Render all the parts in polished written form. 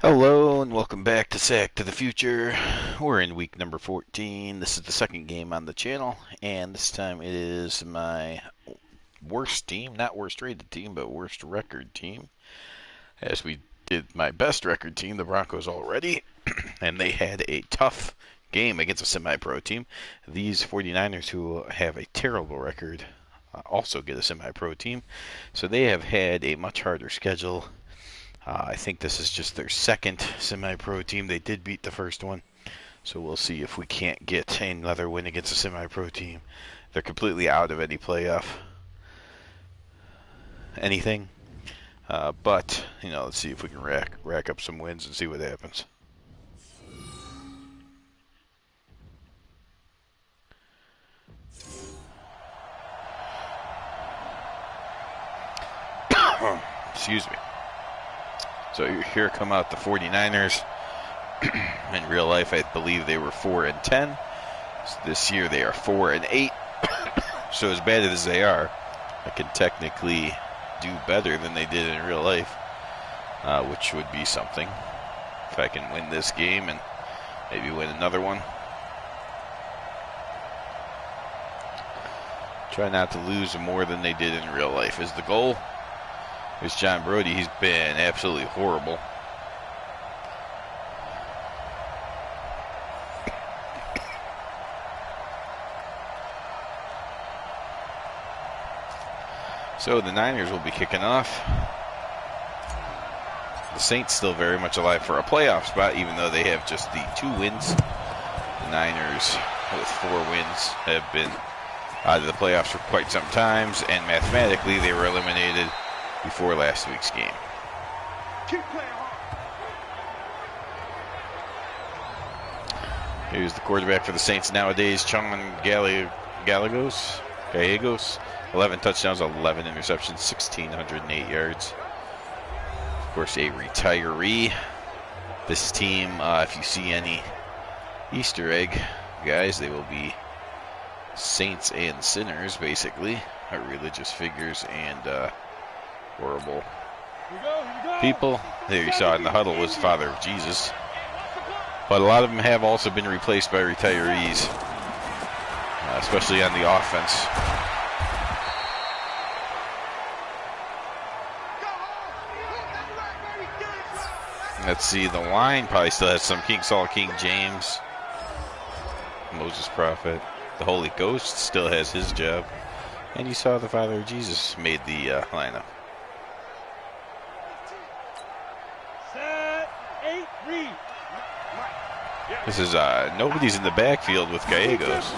Hello and welcome back to Sack to the Future. We're in week number 14. This is the second game on the channel, and this time it is my worst team, not worst rated team, but worst record team. As we did my best record team, the Broncos, already, and they had a tough game against a semi-pro team. These 49ers, who have a terrible record, also get a semi-pro team, so they have had a much harder schedule. I think this is just their second semi-pro team. They did beat the first one, so we'll see if we can't get another win against a semi-pro team. They're completely out of any playoff anything, but let's see if we can rack up some wins and see what happens. Excuse me. So here come out the 49ers. In real life, I believe they were 4-10. This year they are 4-8. So as bad as they are, I can technically do better than they did in real life, which would be something. If I can win this game and maybe win another one. Try not to lose more than they did in real life is the goal. There's John Brody. He's been absolutely horrible. So the Niners will be kicking off. The Saints still very much alive for a playoff spot, even though they have just the 2 wins. The Niners, with 4 wins, have been out of the playoffs for quite some time, and mathematically they were eliminated before last week's game. Here's the quarterback for the Saints nowadays, Chon Gallegos. 11 touchdowns, 11 interceptions, 1,608 yards. Of course, a retiree. This team, if you see any Easter egg, guys, they will be saints and sinners, basically. Religious figures and horrible people. There you saw in the huddle was the father of Jesus. But a lot of them have also been replaced by retirees, especially on the offense. Let's see, the line probably still has some King Saul, King James, Moses Prophet. The Holy Ghost still has his job. And you saw the father of Jesus made the lineup. This is nobody's in the backfield with Gallegos.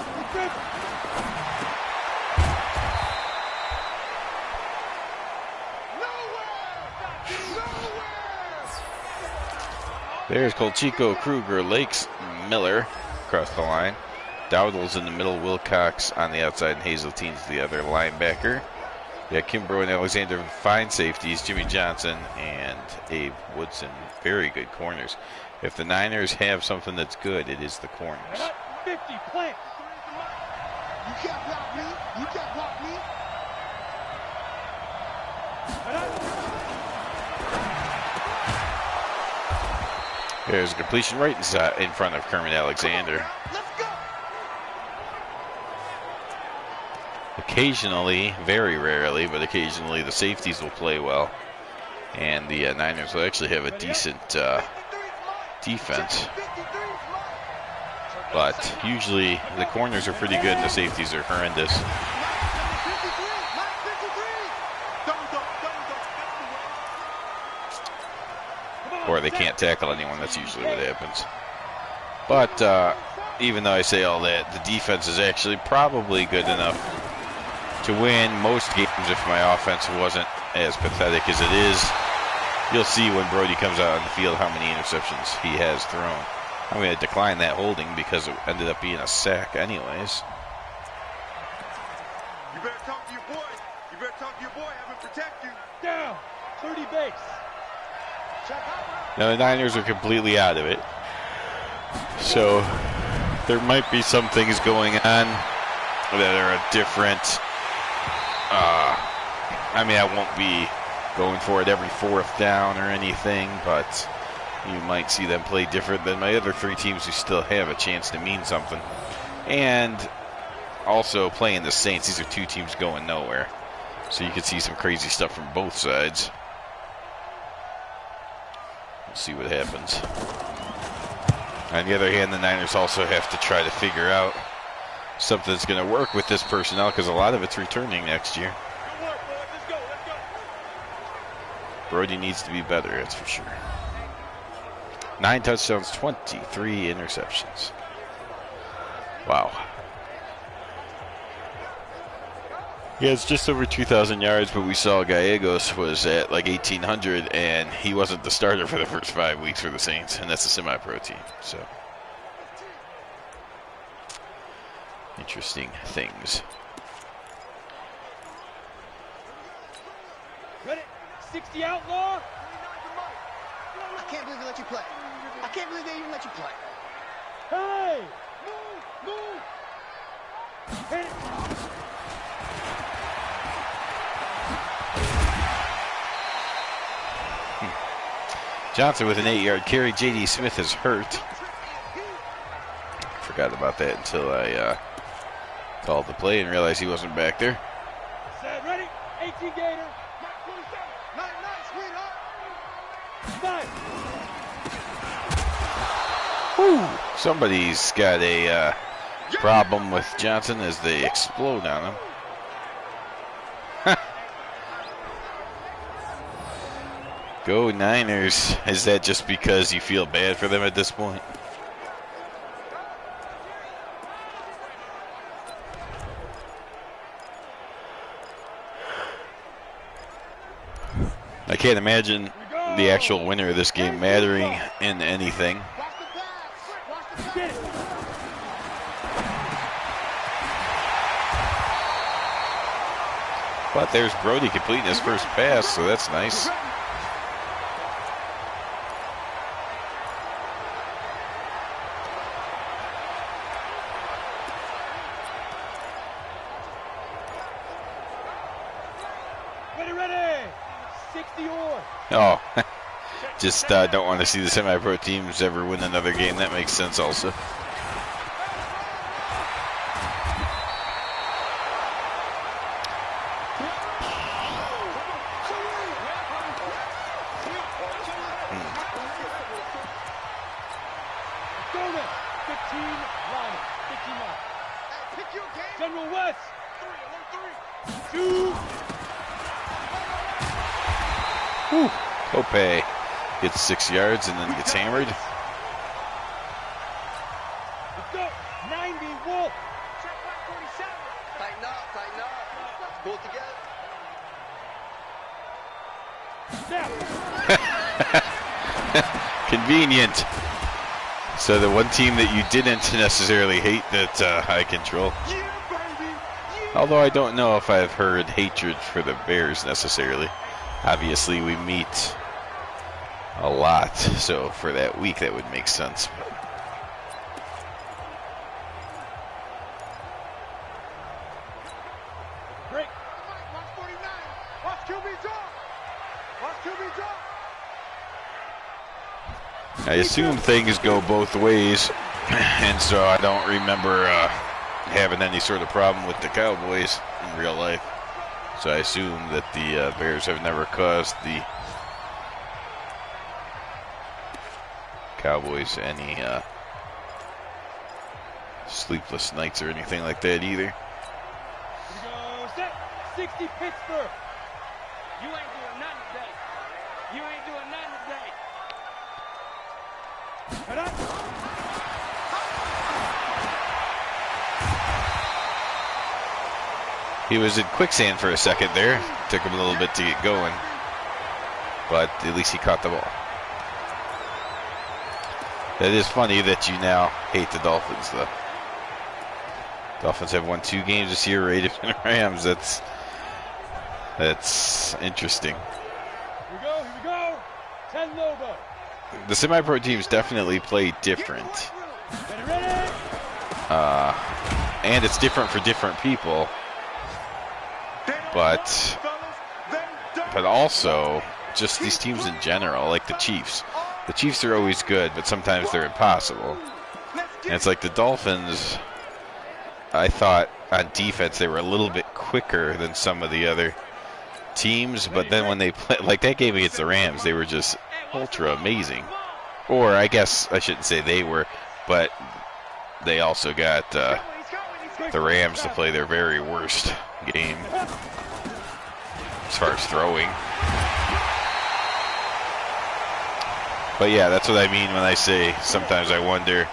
There's Colchico, Kruger, Lakes, Miller across the line. Dowdle's in the middle, Wilcox on the outside, and Hazeltine's the other linebacker. We got Kimbrough and Alexander, fine safeties, Jimmy Johnson and Abe Woodson, very good corners. If the Niners have something that's good, it is the corners. 50 plants. You can't block me. You can't block me. There's a completion right in front of Kermit Alexander. Occasionally, very rarely, but occasionally the safeties will play well. And the Niners will actually have a decent defense. But usually the corners are pretty good and the safeties are horrendous. Or they can't tackle anyone. That's usually what happens. But even though I say all that, the defense is actually probably good enough to win most games if my offense wasn't as pathetic as it is. You'll see when Brody comes out on the field how many interceptions he has thrown. I'm going to decline that holding because it ended up being a sack anyways. You better talk to your boy. You better talk to your boy. Have him protect you. Down. 30 base. Now the Niners are completely out of it. So there might be some things going on that are different. I mean, I won't be going for it every fourth down or anything, but you might see them play different than my other three teams who still have a chance to mean something. And also playing the Saints, these are two teams going nowhere. So you could see some crazy stuff from both sides. We'll see what happens. On the other hand, the Niners also have to try to figure out something that's going to work with this personnel, because a lot of it's returning next year. Brody needs to be better, that's for sure. 9 touchdowns, 23 interceptions. Wow. Yeah, it's just over 2,000 yards, but we saw Gallegos was at like 1,800, and he wasn't the starter for the first 5 weeks for the Saints, and that's a semi-pro team. So, interesting things. Ready? 60 outlaw. I can't believe they let you play. I can't believe they even let you play. Hey! Move! Move! Hit it! Johnson with an 8-yard carry. J.D. Smith is hurt. Forgot about that until I called the play and realized he wasn't back there. Set, ready? 18 Gator. 9, sweetheart. 9. Whew. Somebody's got a problem with Johnson as they explode on him. Go Niners. Is that just because you feel bad for them at this point? I can't imagine the actual winner of this game mattering in anything. But there's Brody completing his first pass, so that's nice. Oh, just don't want to see the semi-pro teams ever win another game. That makes sense also. General West. 3, 2. Pope gets 6 yards and then gets hammered. Let's go. 90 Wolf. Check back 47. Tighten up, tighten up. Pull it together. Convenient. So the one team that you didn't necessarily hate that I control. Yeah, baby. Yeah. Although I don't know if I've heard hatred for the Bears necessarily. Obviously, we meet a lot, so for that week, that would make sense. Break. Watch 49. Watch QB drop. Watch QB drop. I assume things go both ways, and so I don't remember having any sort of problem with the Cowboys in real life. So I assume that the Bears have never caused the Cowboys any sleepless nights or anything like that either. Here we go. Set. 60 Pittsburgh. You ain't doing nothing today. You ain't doing nothing today. Head up. He was in quicksand for a second there. Took him a little bit to get going, but at least he caught the ball. That is funny that you now hate the Dolphins, though. Dolphins have won 2 games this year, Raiders and Rams. That's interesting. Here we go. Here we go. 10 Lobo. The semi-pro teams definitely play different. Ready? And it's different for different people. But also, just these teams in general, like the Chiefs. the Chiefs are always good, but sometimes they're impossible. And it's like the Dolphins, I thought on defense they were a little bit quicker than some of the other teams, but then when they play, like that game against the Rams, they were just ultra amazing. Or I guess I shouldn't say they were, but they also got the Rams to play their very worst game as far as throwing. But yeah, that's what I mean when I say sometimes I wonder,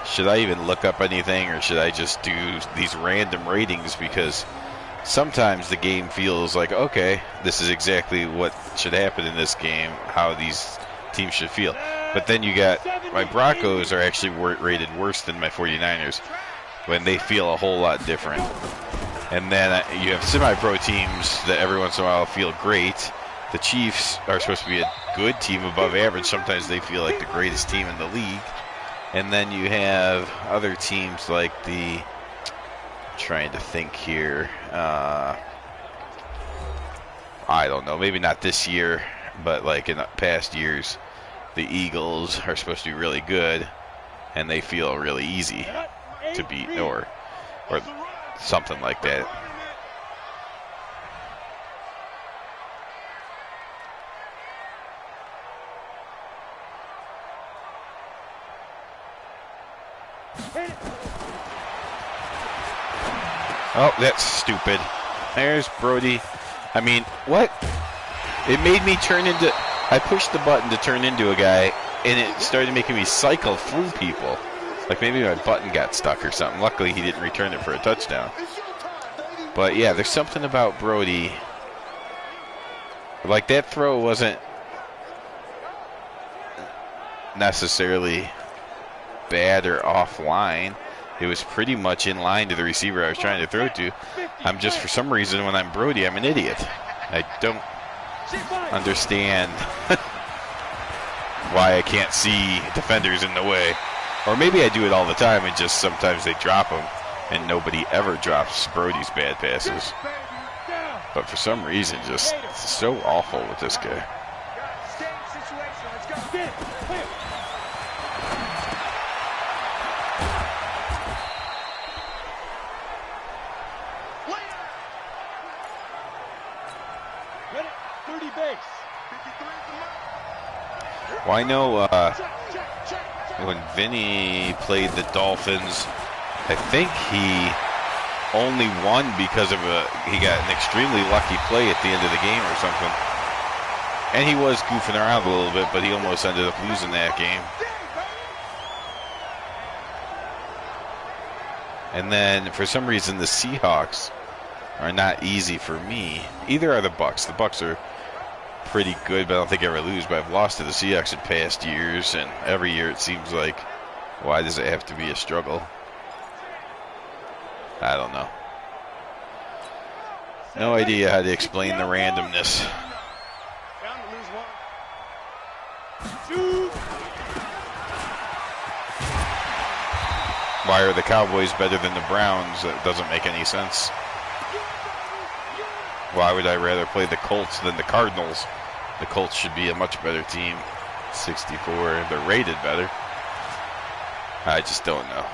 should I even look up anything or should I just do these random ratings, because sometimes the game feels like, okay, this is exactly what should happen in this game, how these teams should feel. But then you got, my Broncos are actually rated worse than my 49ers when they feel a whole lot different. And then you have semi-pro teams that every once in a while feel great. The Chiefs are supposed to be a good team above average. Sometimes they feel like the greatest team in the league. And then you have other teams like the, trying to think here, I don't know, maybe not this year, but like in past years, the Eagles are supposed to be really good, and they feel really easy to beat, or something like that. Oh, that's stupid. There's Brody. I mean, what? It made me turn into... I pushed the button to turn into a guy, and it started making me cycle through people. Like maybe my button got stuck or something. Luckily, he didn't return it for a touchdown. But yeah, there's something about Brody. Like that throw wasn't necessarily bad or offline. It was pretty much in line to the receiver I was trying to throw to. I'm just, for some reason, when I'm Brody, I'm an idiot. I don't understand why I can't see defenders in the way. Or maybe I do it all the time and just sometimes they drop them and nobody ever drops Brody's bad passes. But for some reason, just so awful with this guy. Well, I know when Vinny played the Dolphins, I think he only won because of he got an extremely lucky play at the end of the game or something. And he was goofing around a little bit, but he almost ended up losing that game. And then, for some reason, the Seahawks are not easy for me. Either are the Bucks. The Bucks are pretty good, but I don't think I ever lose. But I've lost to the Seahawks in past years, and every year it seems like, why does it have to be a struggle? I don't know. No idea how to explain the randomness. Why are the Cowboys better than the Browns? That doesn't make any sense. Why would I rather play the Colts than the Cardinals? The Colts should be a much better team. 64, they're rated better. I just don't know.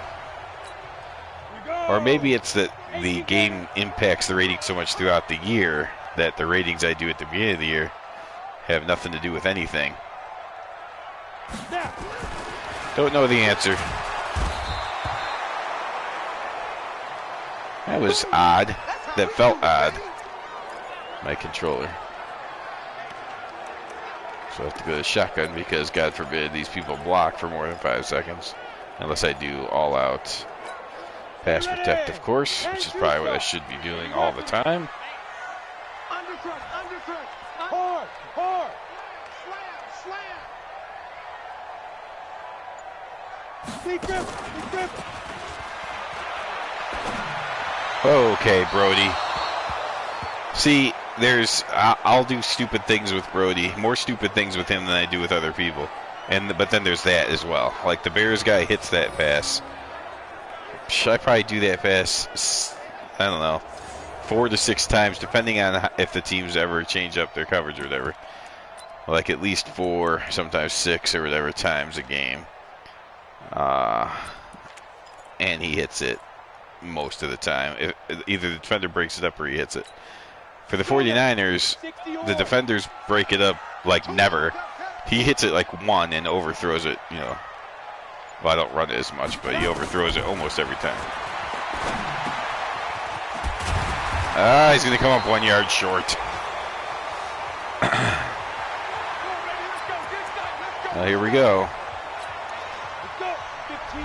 Or maybe it's that the game impacts the rating so much throughout the year that the ratings I do at the beginning of the year have nothing to do with anything. Don't know the answer. That was odd. That felt odd. My controller. So I have to go to shotgun because, God forbid, these people block for more than 5 seconds. Unless I do all-out pass protect, of course, which is probably what I should be doing all the time. Undercut, undercut, hard, hard, slam, slam. Big grip, big grip. Okay, Brody. See, I'll do stupid things with Brody, more stupid things with him than I do with other people. But then there's that as well. Like the Bears guy hits that pass. Should I probably do that pass, I don't know, 4 to 6 times, depending on if the teams ever change up their coverage or whatever. like at least 4, sometimes 6 or whatever times a game. And he hits it most of the time. Either the defender breaks it up or he hits it. For the 49ers, the defenders break it up like never. He hits it like 1 and overthrows it, you know. Well, I don't run it as much, but he overthrows it almost every time. He's going to come up 1 yard short. Here we go. Let's go. 15-1. 15-9.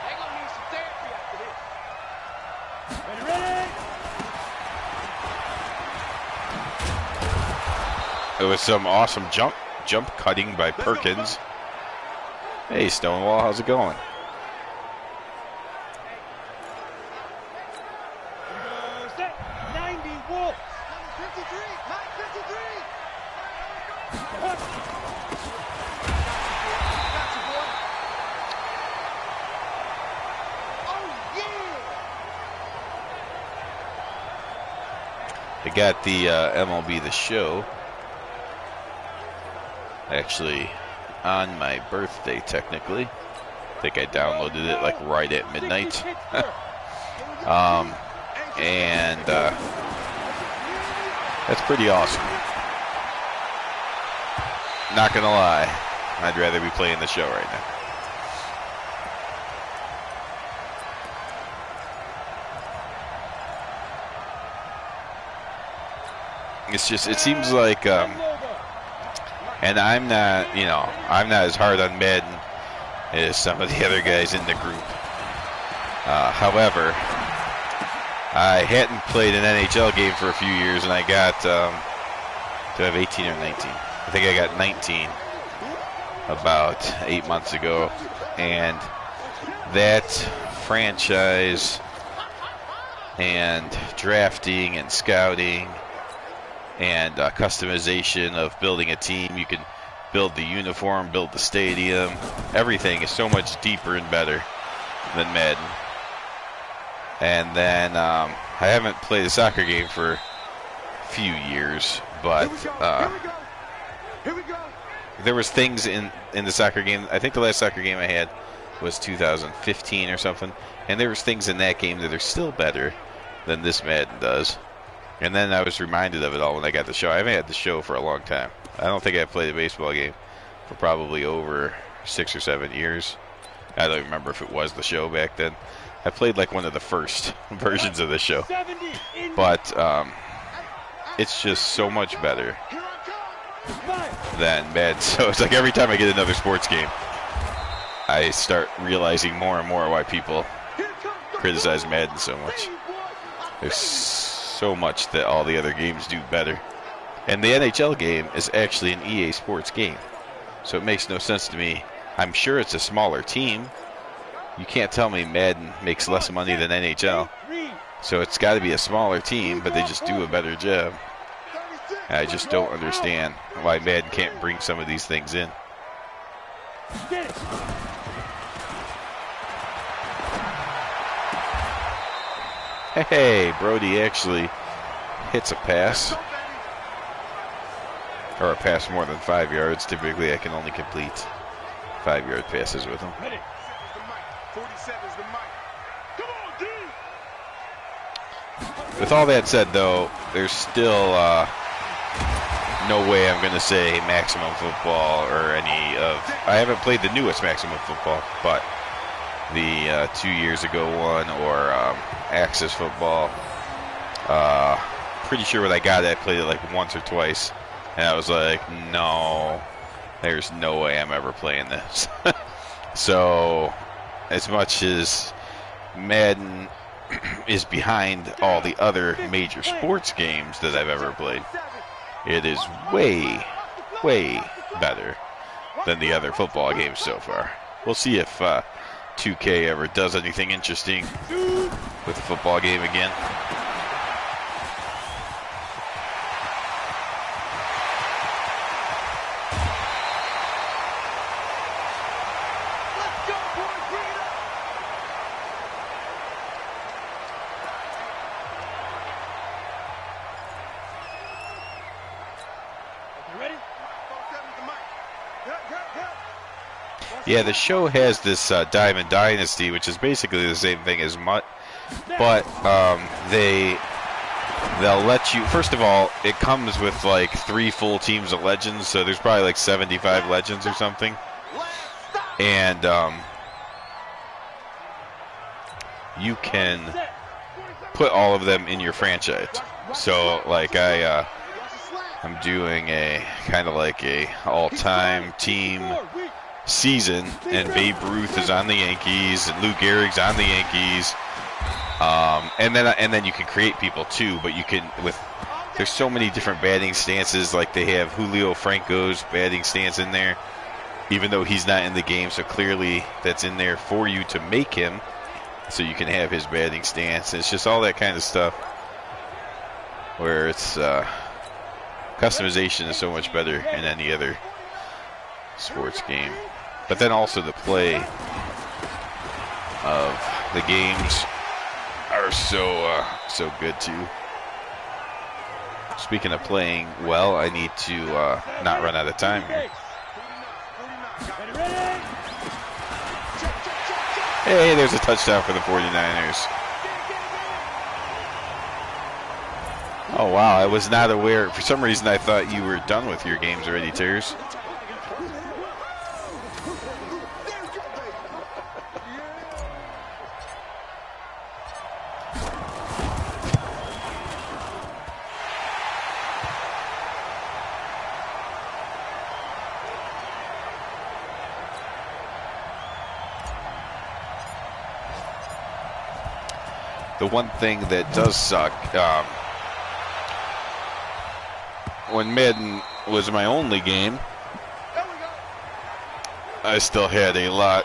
They're going to need some therapy after this. Ready? It was some awesome jump cutting by Perkins. Hey, Stonewall, how's it going? Set. 90 Wolves. 53. 53. I got the MLB The Show actually on my birthday, technically. I think I downloaded it like right at midnight. And that's pretty awesome. Not gonna lie, I'd rather be playing the show right now. It's just, it seems like, and I'm not, you know, I'm not as hard on Madden as some of the other guys in the group. However, I hadn't played an NHL game for a few years, and I got, do I have 18 or 19? I think I got 19 about 8 months ago, and that franchise and drafting and scouting and customization of building a team. You can build the uniform, build the stadium. Everything is so much deeper and better than Madden. And then I haven't played a soccer game for a few years, but there was things in the soccer game. I think the last soccer game I had was 2015 or something, and there was things in that game that are still better than this Madden does. And then I was reminded of it all when I got the show. I haven't had the show for a long time. I don't think I've played a baseball game for probably over 6 or 7 years. I don't remember if it was the show back then. I played like one of the first versions of the show. But it's just so much better than Madden. So it's like every time I get another sports game, I start realizing more and more why people criticize Madden so much. There's so much that all the other games do better. And the NHL game is actually an EA Sports game. So it makes no sense to me. I'm sure it's a smaller team. You can't tell me Madden makes less money than NHL. So it's got to be a smaller team, but they just do a better job. And I just don't understand why Madden can't bring some of these things in. Hey, Brody actually hits a pass. Or a pass more than 5 yards. Typically, I can only complete 5-yard passes with him. With all that said, though, there's still no way I'm going to say Maximum Football or any of... I haven't played the newest Maximum Football, but the 2 years ago one or Axis Football. Pretty sure when I got it, I played it like once or twice. And I was like, no, there's no way I'm ever playing this. So, as much as Madden is behind all the other major sports games that I've ever played, it is way, way better than the other football games so far. We'll see if 2K ever does anything interesting with the football game again. Yeah, the show has this Diamond Dynasty, which is basically the same thing as Mutt, but they'll let you. First of all, it comes with like 3 full teams of legends, so there's probably like 75 legends or something, and you can put all of them in your franchise. So like I'm doing a kind of like a all-time team season, and Babe Ruth is on the Yankees, and Lou Gehrig's on the Yankees, and then you can create people too. But you can there's so many different batting stances. Like they have Julio Franco's batting stance in there, even though he's not in the game. So clearly that's in there for you to make him, so you can have his batting stance. It's just all that kind of stuff where it's customization is so much better in any other sports game. But then also the play of the games are so good too. Speaking of playing well, I need to not run out of time here. Hey, there's a touchdown for the 49ers. Oh wow, I was not aware. For some reason I thought you were done with your games already, Tears. The one thing that does suck, when Madden was my only game, I still had a lot.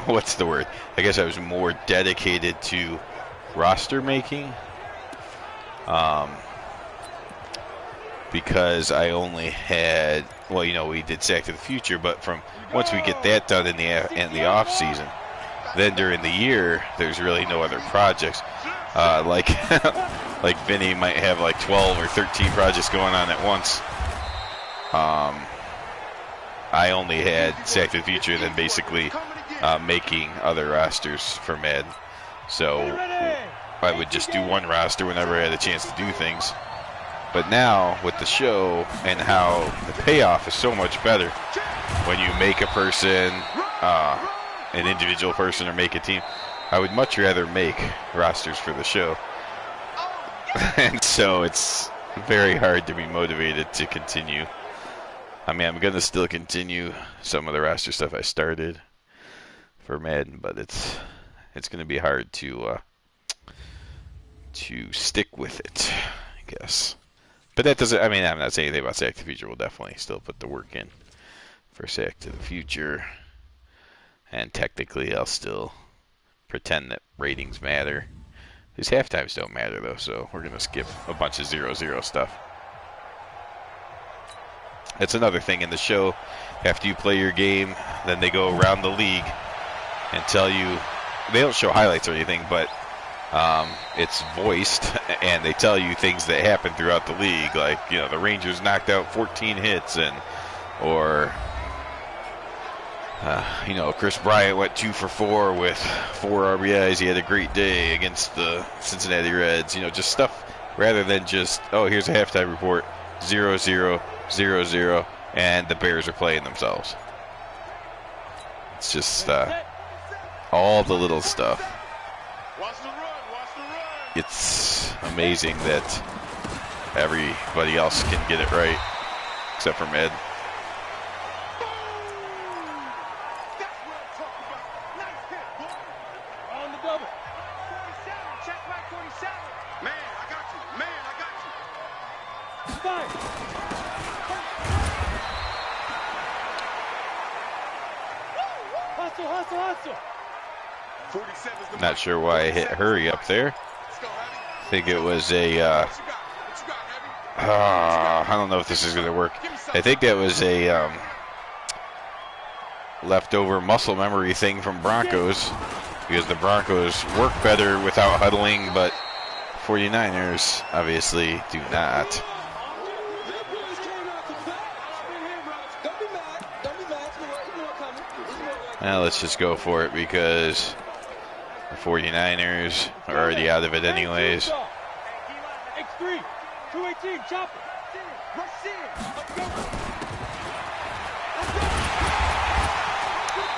What's the word? I guess I was more dedicated to roster making. Because I only had, well, you know, we did Sack to the Future, but from once we get that done in the off season, then during the year there's really no other projects. Like like Vinny might have like 12 or 13 projects going on at once. I only had Sack to the Future, and then basically making other rosters for Madden. So I would just do one roster whenever I had a chance to do things. But now, with the show and how the payoff is so much better when you make a person, an individual person, or make a team, I would much rather make rosters for the show. And so it's very hard to be motivated to continue. I mean, I'm going to still continue some of the roster stuff I started for Madden, but it's going to be hard to stick with it, I guess. But that doesn't, I mean, I'm not saying anything about Sack to the Future. We'll definitely still put the work in for Sack to the Future. And technically, I'll still pretend that ratings matter. These halftimes don't matter, though, so we're going to skip a bunch of 0-0 stuff. That's another thing in the show. After you play your game, then they go around the league and tell you, they don't show highlights or anything, but it's voiced, and they tell you things that happen throughout the league, like, you know, the Rangers knocked out 14 hits, or you know, Chris Bryant went 2 for 4 with 4 RBIs. He had a great day against the Cincinnati Reds. You know, just stuff rather than just, oh, here's a halftime report, 0-0, 0-0, and the Bears are playing themselves. It's just all the little stuff. It's amazing that everybody else can get it right, except for Med. On the double. 47, check back 47. Man, I got you. Man, I got you. Fire. Hustle, hustle, hustle. 47's the Not sure why I hit hurry up there. I think it was a, I don't know if this is going to work. I think that was a leftover muscle memory thing from Broncos, because the Broncos work better without huddling, but 49ers obviously do not. Well, let's just go for it because the 49ers are already out of it anyways. X3, 218, chopper. Rush in.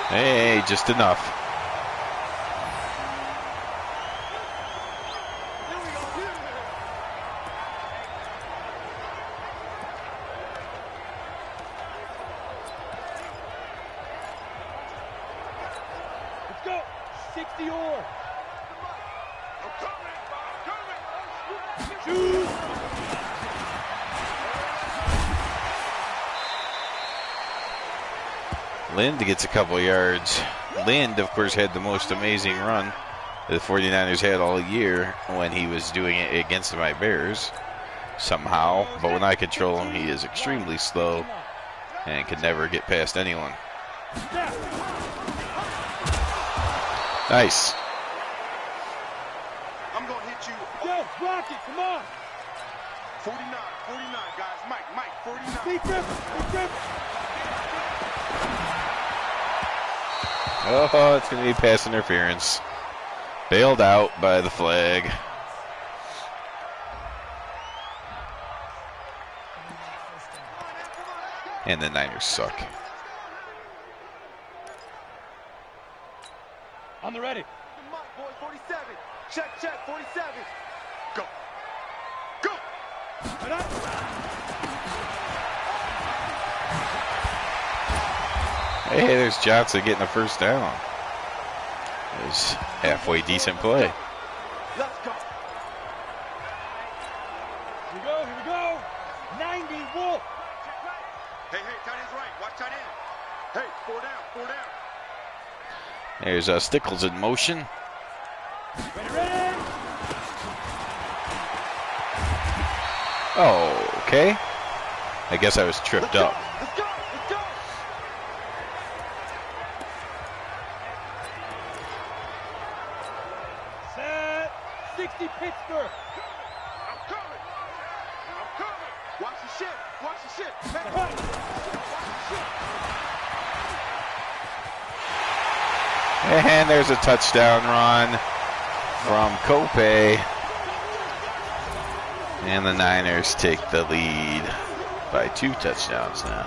Hey, just enough. Let's go. 60 or. Shoot. Lind gets a couple yards. Lind, of course, had the most amazing run the 49ers had all year when he was doing it against my Bears somehow. But when I control him, he is extremely slow and can never get past anyone. Nice. I'm going to hit you. Yo, block it. Come on. 49, guys. Mike, 49. Be different. Oh, it's going to be pass interference. Bailed out by the flag. And the Niners suck. On the ready. Mike, boy, 47. Check, 47. Go. Hey, there's Johnson getting the first down. It was halfway decent play. Let's go. Here we go. 90 Wolf. Hey, tight end's right. Watch tight end. Hey, four down. There's Stickles in motion. Ready. Oh, okay. I guess I was tripped up. Let's go. Set. 60 Pittsburgh. I'm coming. Watch the shit. And there's a touchdown run from Cope. And the Niners take the lead by 2 touchdowns now.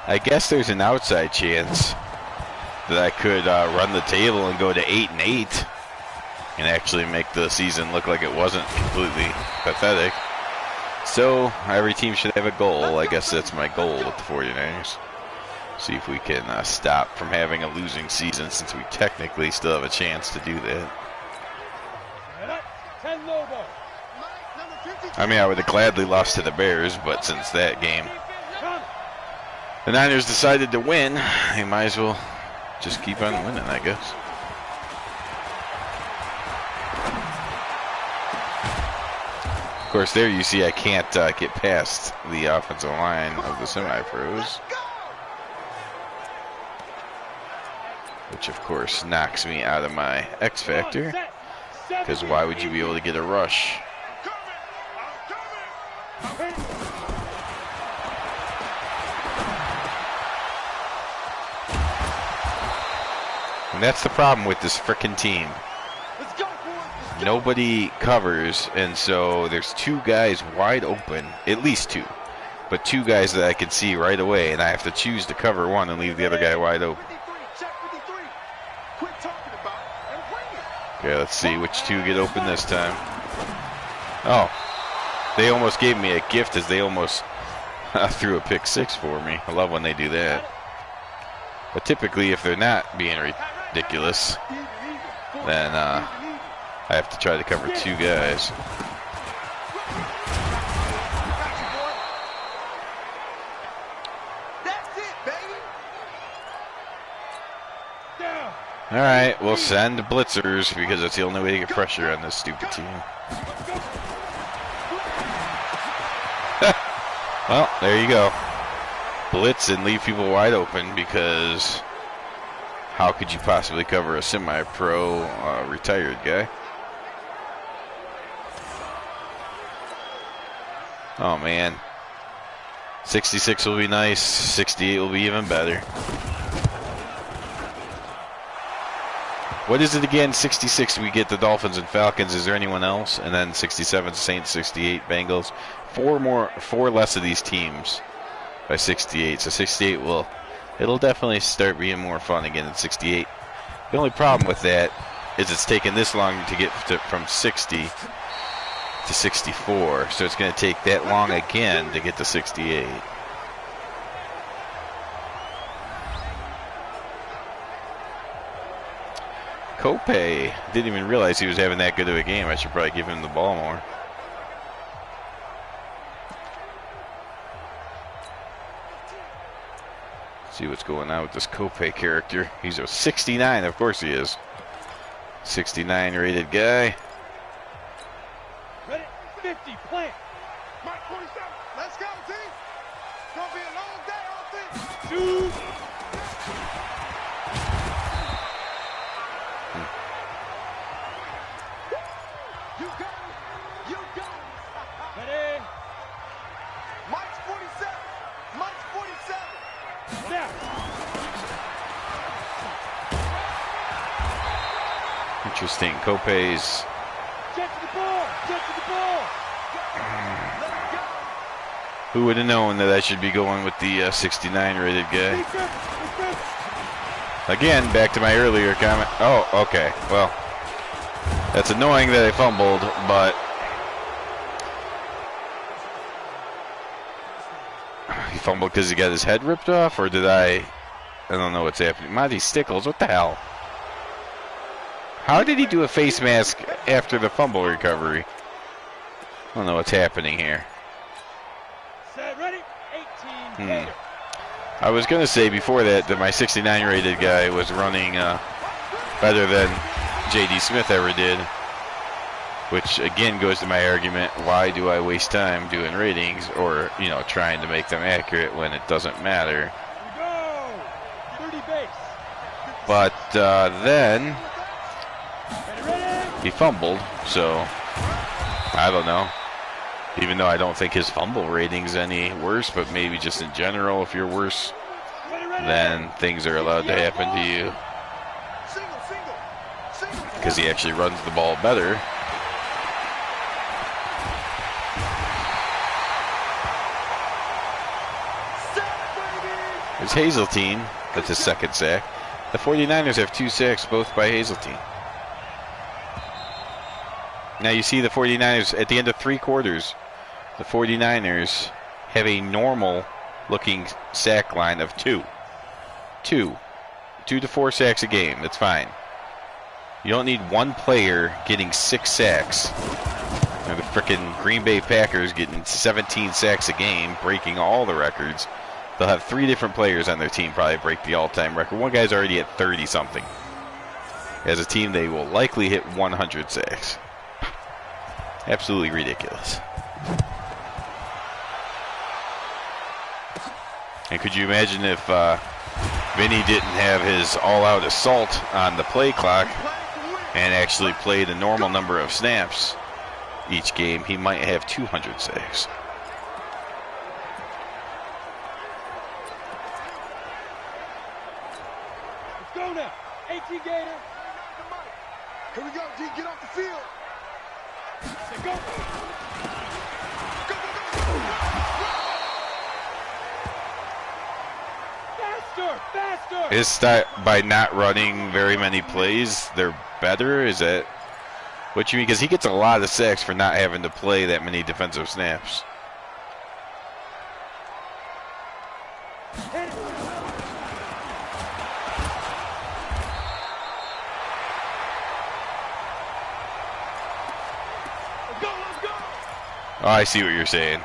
I guess there's an outside chance that I could run the table and go to 8-8 and actually make the season look like it wasn't completely pathetic. So every team should have a goal. I guess that's my goal with the 49ers. See if we can stop from having a losing season, since we technically still have a chance to do that. I mean, I would have gladly lost to the Bears, but since that game the Niners decided to win, they might as well just keep on winning, I guess. Of course, there you see I can't get past the offensive line of the semi-pros, which of course knocks me out of my X factor, because why would you be able to get a rush? And that's the problem with this frickin' team. Nobody covers, and so there's 2 guys wide open, at least 2, but 2 guys that I can see right away, and I have to choose to cover one and leave the other guy wide open. Okay, let's see which 2 get open this time. Oh, they almost gave me a gift, as they almost threw a pick 6 for me. I love when they do that. But typically, if they're not being ridiculous, then I have to try to cover 2 guys. All right, we'll send blitzers because that's the only way to get pressure on this stupid team. Well, there you go. Blitz and leave people wide open because how could you possibly cover a semi-pro retired guy? Oh, man. 66 will be nice. 68 will be even better. What is it again? 66 we get the Dolphins and Falcons. Is there anyone else? And then 67 Saints, 68 Bengals. Four less of these teams by 68. So 68 it'll definitely start being more fun again at 68. The only problem with that is it's taken this long to get from 60 to 64. So it's going to take that long again to get to 68. Cope didn't even realize he was having that good of a game. I should probably give him the ball more. See what's going on with this Cope character. He's a 69, of course he is. 69 rated guy. Ready, 50, plant. Mark 27, let's go, team. It's gonna be a long day on this. Shoot. You got it. You got it. Ready. Mike's 47. Mike's 47. Now. Interesting. Cope's. Get to the ball. Get to the ball. Who would have known that I should be going with the 69 rated guy? Again, back to my earlier comment. Oh, okay. Well, that's annoying that I fumbled, but he fumbled because he got his head ripped off, or did I don't know what's happening. Monty Stickles, what the hell? How did he do a face mask after the fumble recovery? I don't know what's happening here. Set, ready, 18. I was going to say before that my 69 rated guy was running better than J.D. Smith ever did, which again goes to my argument, why do I waste time doing ratings or, you know, trying to make them accurate when it doesn't matter? Go! 30 base. But then he fumbled, so I don't know. Even though I don't think his fumble rating's any worse, but maybe just in general, if you're worse, then things are allowed to happen to you. Because he actually runs the ball better. There's Hazeltine. That's his second sack. The 49ers have 2 sacks, both by Hazeltine. Now you see the 49ers at the end of 3 quarters. The 49ers have a normal looking sack line of 2. 2 to 4 sacks a game. That's fine. You don't need one player getting 6 sacks. You know, the frickin' Green Bay Packers getting 17 sacks a game, breaking all the records. They'll have 3 different players on their team probably break the all-time record. One guy's already at 30-something. As a team, they will likely hit 100 sacks. Absolutely ridiculous. And could you imagine if Vinny didn't have his all-out assault on the play clock and actually played a normal number of snaps each game? He might have 200 sacks. Let's go now. 18 Gator. Here we go, G. Get off the field. Go. Go, go, go. Faster. Is that by not running very many plays, they're better? Is that what you mean? Because he gets a lot of sacks for not having to play that many defensive snaps. Oh, I see what you're saying.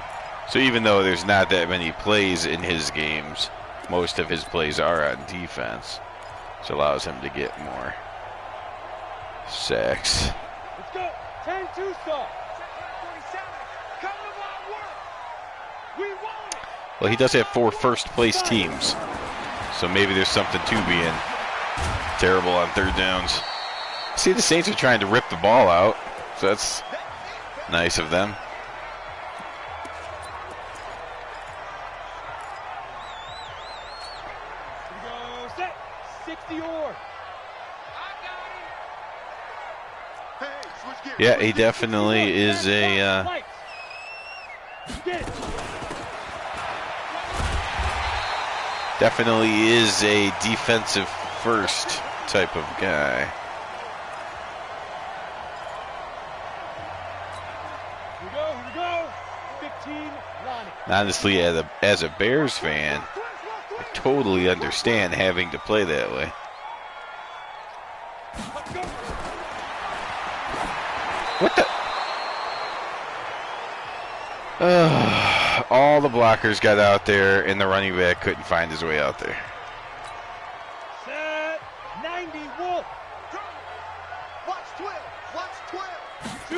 So even though there's not that many plays in his games, most of his plays are on defense. which allows him to get more sacks. Let's go. 10-2 stop. Well, he does have 4 first-place teams, so maybe there's something to being terrible on third downs. See, the Saints are trying to rip the ball out, so that's nice of them. Go set. 60 or. Yeah, he definitely is a defensive first type of guy. Here we go. 15 Lonnie. Honestly, as a Bears fan, I totally understand having to play that way. What the? All the blockers got out there, and the running back couldn't find his way out there. Set. 90 Wolf. Watch 12. Watch 12. 2.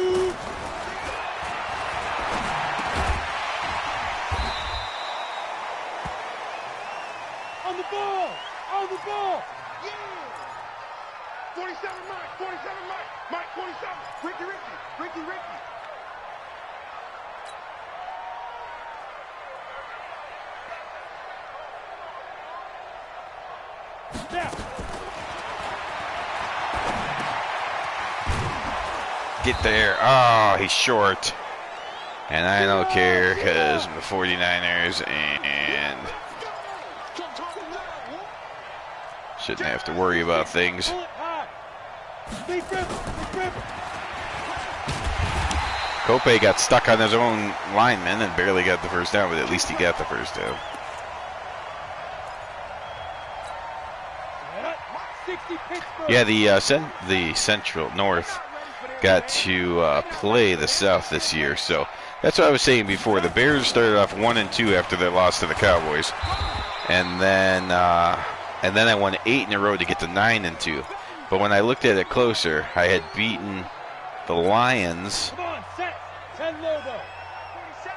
On the ball. On the ball. Yeah. 47 Mike. 47 Mike. Mike 47. Ricky. Now. Get there. Oh, he's short. And I don't care because I'm the 49ers and shouldn't have to worry about things. Cope got stuck on his own lineman and barely got the first down, but at least he got the first down. Yeah, the Central North got to play the South this year, so that's what I was saying before. The Bears started off 1-2 after their loss to the Cowboys, and then I won 8 in a row to get to 9-2. But when I looked at it closer, I had beaten the Lions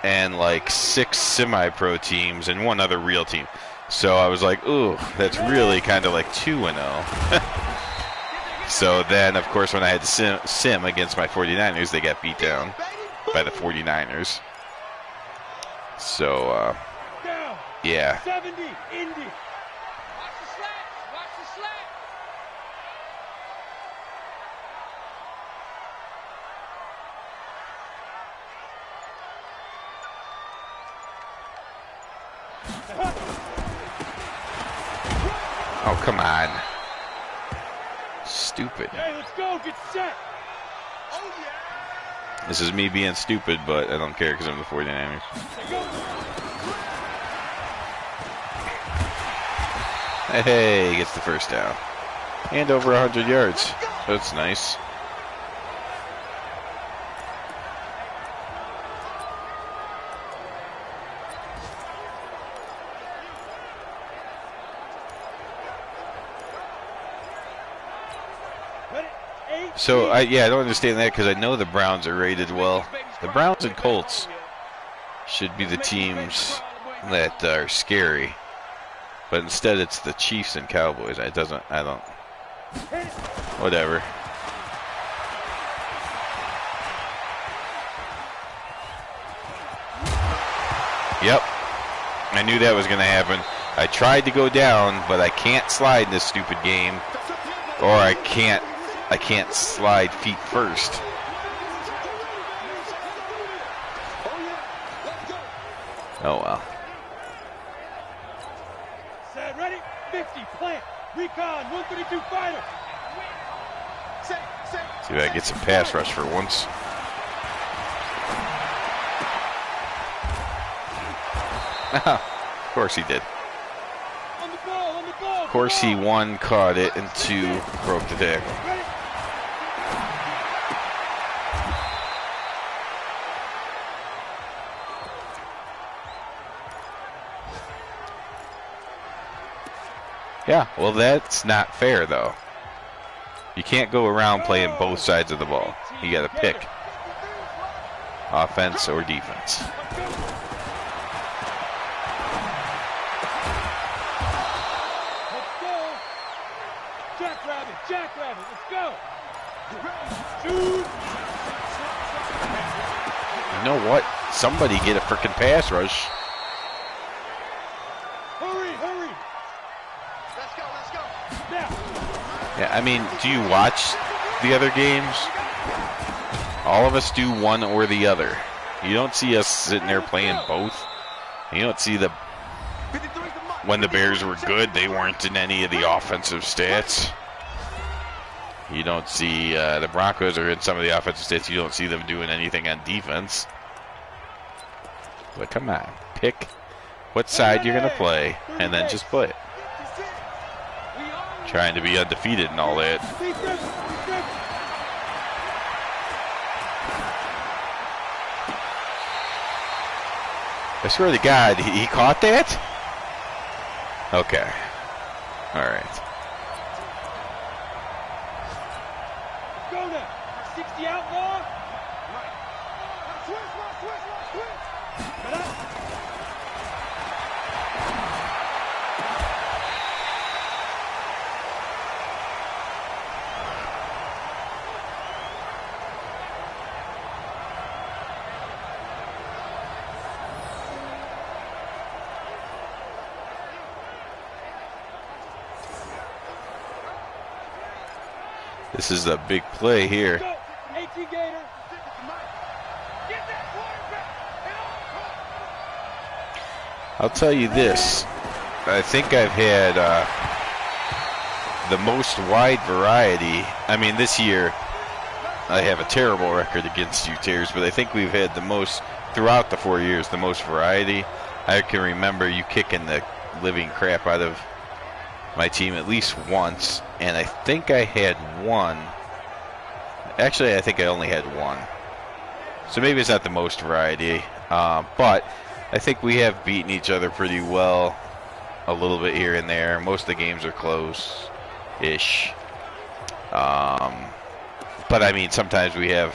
and like 6 semi-pro teams and 1 other real team. So I was like, ooh, that's really kind of like 2-0. So then, of course, when I had to sim against my 49ers, they got beat down by the 49ers. So, yeah. 70 Indy. Oh, come on. Stupid. Hey, let's go. Get set. Oh, yeah. This is me being stupid, but I don't care because I'm the 49ers. Hey, he gets the first down. And over 100 yards. That's nice. So, I don't understand that because I know the Browns are rated well. The Browns and Colts should be the teams that are scary. But instead it's the Chiefs and Cowboys. Whatever. Yep. I knew that was going to happen. I tried to go down, but I can't slide in this stupid game. Or I can't slide feet first. Oh well. Set, ready, 50, plant, recon, 132 fighter. See if I get some pass rush for once. Of course he did. On the ball. Of course he, 1, caught it, and 2, broke the tackle. Yeah, well, that's not fair, though. You can't go around playing both sides of the ball. You got to pick offense or defense. Let's go. Jackrabbit, let's go. Shoot. You know what? Somebody get a frickin' pass rush. Hurry. Let's go. Now. Yeah, I mean, do you watch the other games? All of us do one or the other. You don't see us sitting there playing both. You don't see when the Bears were good, they weren't in any of the offensive stats. You don't see the Broncos are in some of the offensive stats. You don't see them doing anything on defense. But come on, pick what side you're going to play, and then just play it. Trying to be undefeated and all that. I swear to God, he caught that? Okay. All right. Go now. 60 outlaw. Switch. This is a big play here. I'll tell you this. I think I've had the most wide variety. I mean, this year I have a terrible record against you, Tears, but I think we've had the most, throughout the 4 years, the most variety. I can remember you kicking the living crap out of my team at least once, and I think I had one. Actually, I think I only had one. So maybe it's not the most variety, but I think we have beaten each other pretty well a little bit here and there. Most of the games are close-ish. But, I mean, sometimes we have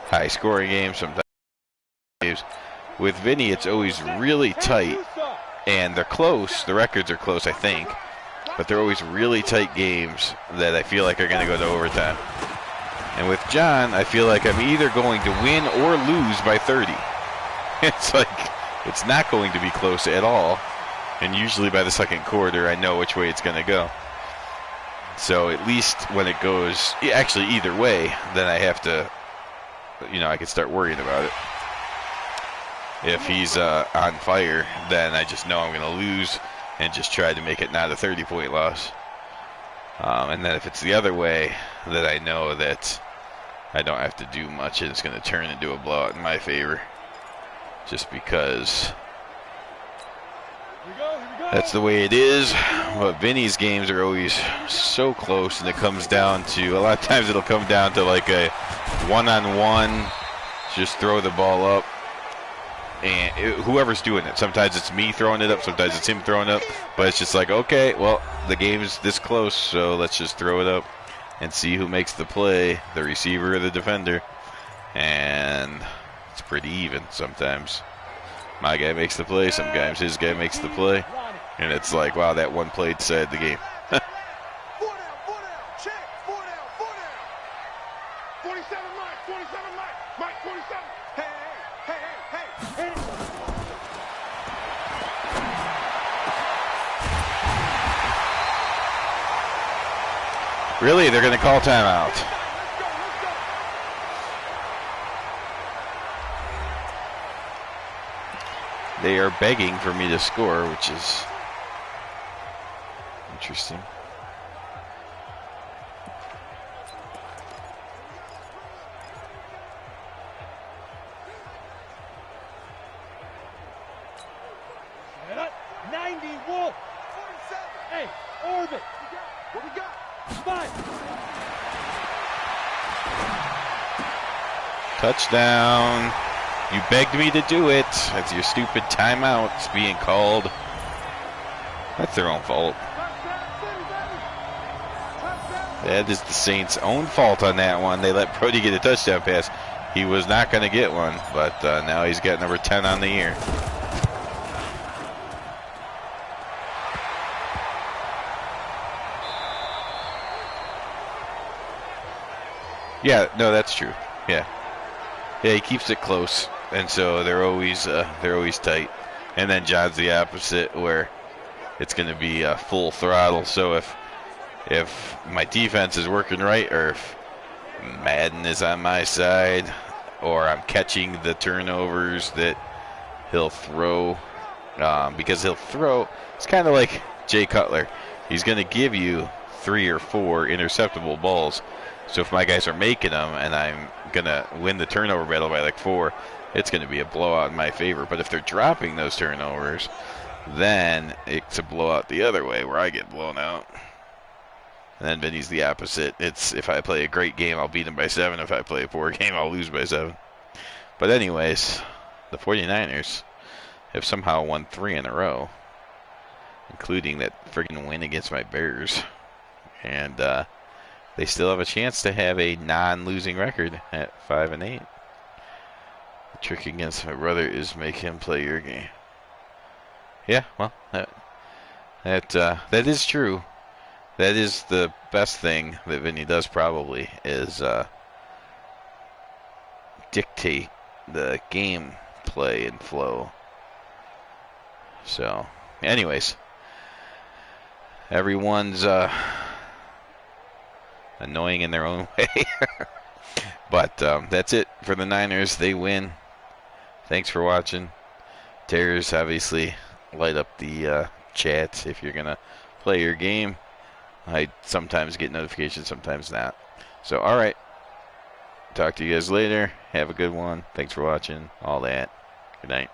high-scoring games, sometimes games. With Vinny, it's always really tight, and they're close. The records are close, I think. But they're always really tight games that I feel like are going to go to overtime. And with John, I feel like I'm either going to win or lose by 30. It's like, it's not going to be close at all. And usually by the second quarter, I know which way it's going to go. So at least when it goes, actually either way, then I have to, I can start worrying about it. If he's on fire, then I just know I'm going to lose and just try to make it not a 30-point loss. And then if it's the other way, then I know that I don't have to do much and it's going to turn into a blowout in my favor. Just because that's the way it is. But Vinny's games are always so close, and it comes down to, a lot of times it'll come down to like a one-on-one, just throw the ball up. And whoever's doing it, sometimes it's me throwing it up, sometimes it's him throwing it up, but it's just like, okay, well, the game's this close, so let's just throw it up and see who makes the play, the receiver or the defender. And it's pretty even sometimes. My guy makes the play, sometimes his guy makes the play, and it's like, wow, that one play decided the game. 47 Mike, 47. Hey. Really? They're going to call timeout. They are begging for me to score, which is interesting. Set up, 90 Wolf. 47. Hey, orbit. What we got? 5. Touchdown. You begged me to do it. That's your stupid timeout being called. That's their own fault. Touchdown, City. That is the Saints' own fault on that one. They let Brody get a touchdown pass. He was not going to get one, but now he's got number 10 on the year. Yeah, no, that's true. Yeah, he keeps it close, and so they're always tight. And then John's the opposite, where it's going to be full throttle. So if my defense is working right, or if Madden is on my side, or I'm catching the turnovers that he'll throw, because he'll throw. It's kind of like Jay Cutler. He's going to give you 3 or 4 interceptable balls. So if my guys are making them and I'm going to win the turnover battle by like 4, it's going to be a blowout in my favor. But if they're dropping those turnovers, then it's a blowout the other way where I get blown out. And then Vinny's the opposite. It's if I play a great game, I'll beat him by 7. If I play a poor game, I'll lose by 7. But anyways, the 49ers have somehow won 3 in a row, including that friggin' win against my Bears. And they still have a chance to have a non-losing record at 5-8. The trick against my brother is make him play your game. Yeah, well, that is true. That is the best thing that Vinny does probably is dictate the game play and flow. So, anyways, everyone's annoying in their own way. But that's it for the Niners. They win. Thanks for watching. Terrors obviously light up the chat if you're going to play your game. I sometimes get notifications, sometimes not. So, all right. Talk to you guys later. Have a good one. Thanks for watching. All that. Good night.